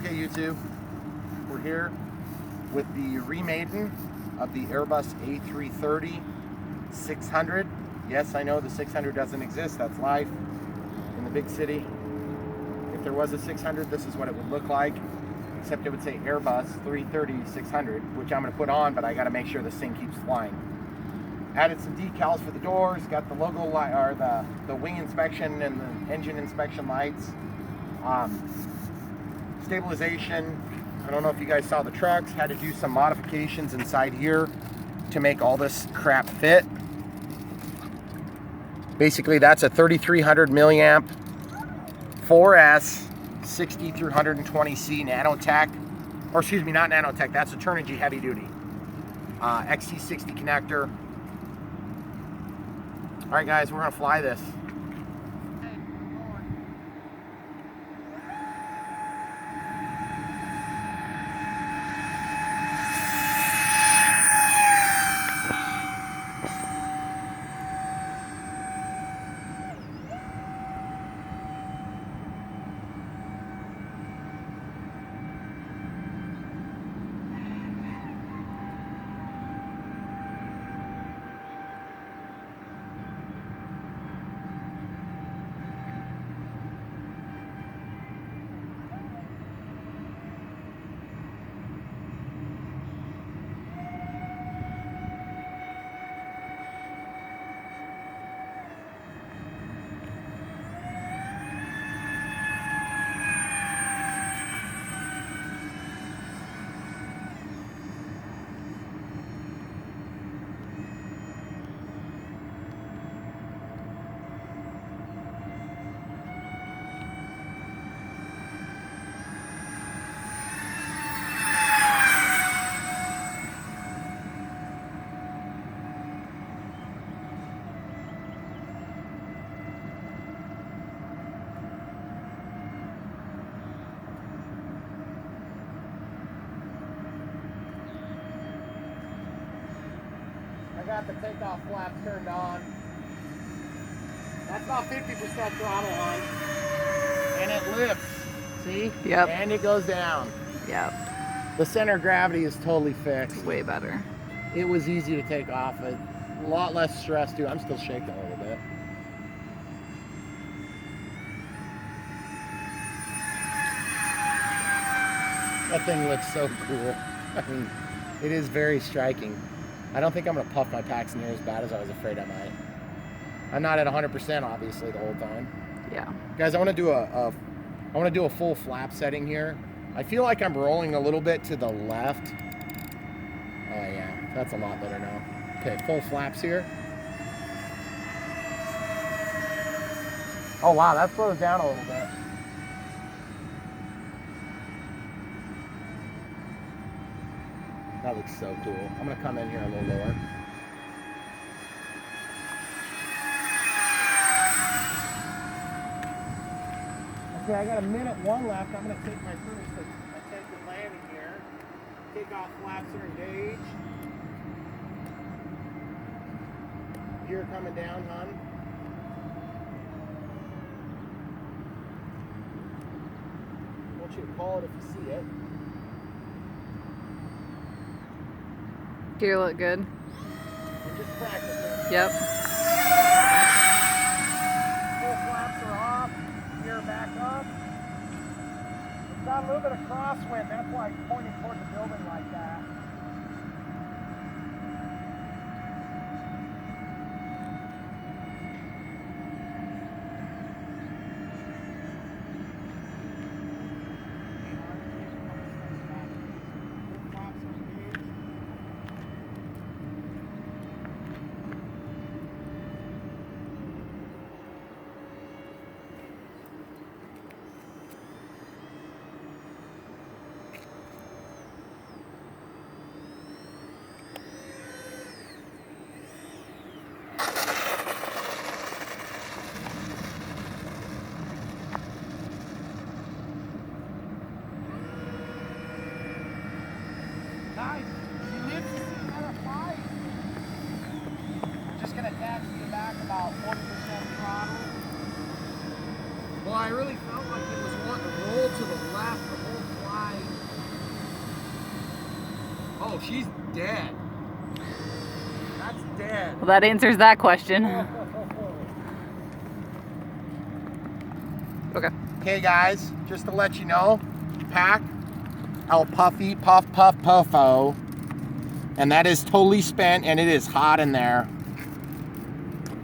Okay, YouTube, we're here with the remaiden of the Airbus A330-600. Yes, I know the 600 doesn't exist. That's life in the big city. If there was a 600, this is what it would look like, except it would say Airbus 330-600, which I'm going to put on, but I got to make sure this thing keeps flying. Added some decals for the doors, got the logo light, or the wing inspection and the engine inspection lights. Stabilization. I don't know if you guys saw the trucks. Had to do some modifications inside here to make all this crap fit. Basically, that's a 3300 milliamp 4S 60 through 120C Nanotech, or excuse me, not Nanotech. That's a Turnigy heavy duty XT60 connector. All right, guys, we're gonna fly this. Got the takeoff flap turned on. That's about 50% throttle on. And it lifts. See? Yep. And it goes down. Yep. The center of gravity is totally fixed. Way better. It was easy to take off. A lot less stress too. I'm still shaking a little bit. That thing looks so cool. I mean, it is very striking. I don't think I'm gonna puff my packs near as bad as I was afraid I might. I'm not at 100% obviously the whole time. Yeah. Guys, I want to do a full flap setting here. I feel like I'm rolling a little bit to the left. Oh yeah, that's a lot better now. Okay, full flaps here. Oh wow, that slows down a little bit. That looks so cool. I'm gonna come in here a little lower. Okay, I got a minute one left. I'm gonna take my first attempted landing here. Takeoff flaps are engaged. Gear coming down, hon. I want you to call it if you see it. Gear look good. And just practice it. Yep. Full flaps are off. Gear back up. It's got a little bit of crosswind. That's why it's pointing toward the building like that. Nice. She lives to see another flight. We're just going to taxi you back about 40% throttle. Well, I really felt like it was wanting to roll to the left the whole flight. Oh, she's dead. That's dead. Well, that answers that question. Okay. Okay, guys, just to let you know, pack El Puffy Puff Puff Puffo, and that is totally spent, and it is hot in there.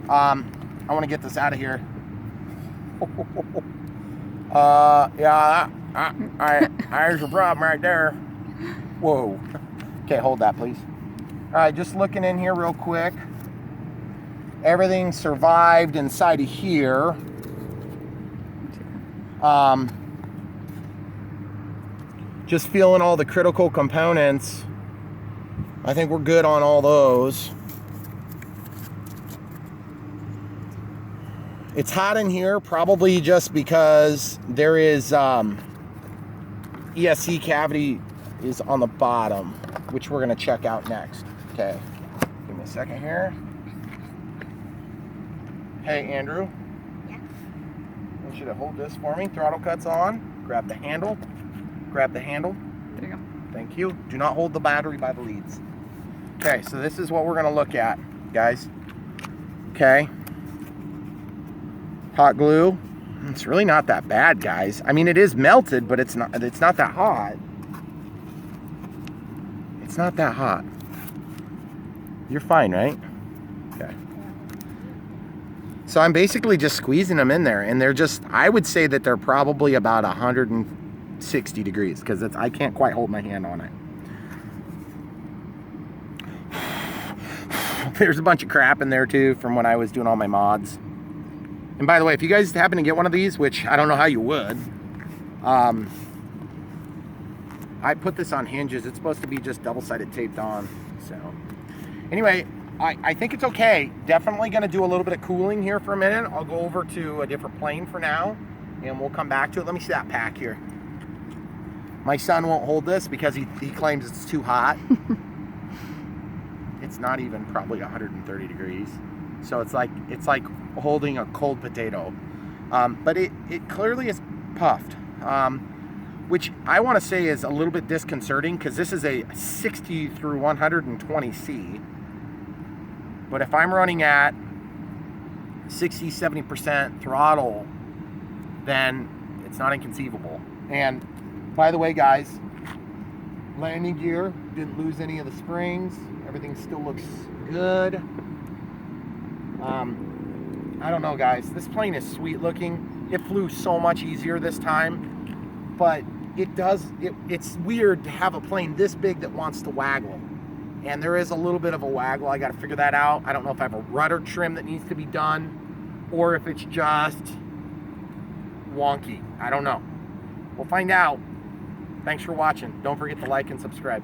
I want to get this out of here. Yeah, there's a problem right there. Whoa. Okay, hold that, please. All right, just looking in here real quick. Everything survived inside of here. Just feeling all the critical components. I think we're good on all those. It's hot in here, probably just because there is ESC cavity is on the bottom, which we're gonna check out next. Okay, give me a second here. Hey, Andrew. Yeah. I want you to hold this for me. Throttle cuts on. Grab the handle. Grab the handle. There you go. Thank you. Do not hold the battery by the leads. Okay, so this is what we're gonna look at, guys. Okay. Hot glue. It's really not that bad, guys. I mean, it is melted, but it's not that hot. It's not that hot. You're fine, right? Okay. So I'm basically just squeezing them in there, and they're just, I would say that they're probably about 160 degrees, because I can't quite hold my hand on it. There's a bunch of crap in there too from when I was doing all my mods. And by the way, if you guys happen to get one of these, which I don't know how you would, I put this on hinges. It's supposed to be just double-sided taped on. So anyway, I think it's okay. Definitely going to do a little bit of cooling here for a minute. I'll go over to a different plane for now, and we'll come back to it. Let me see that pack here. My son won't hold this because he claims it's too hot. It's not even probably 130 degrees. So it's like holding a cold potato. But it clearly is puffed, which I want to say is a little bit disconcerting, because this is a 60 through 120C. But if I'm running at 60, 70% throttle, then it's not inconceivable. And by the way, guys, landing gear, didn't lose any of the springs. Everything still looks good. I don't know, guys. This plane is sweet looking. It flew so much easier this time, but it's weird to have a plane this big that wants to waggle. And there is a little bit of a waggle. I got to figure that out. I don't know if I have a rudder trim that needs to be done, or if it's just wonky. I don't know. We'll find out. Thanks for watching. Don't forget to like and subscribe.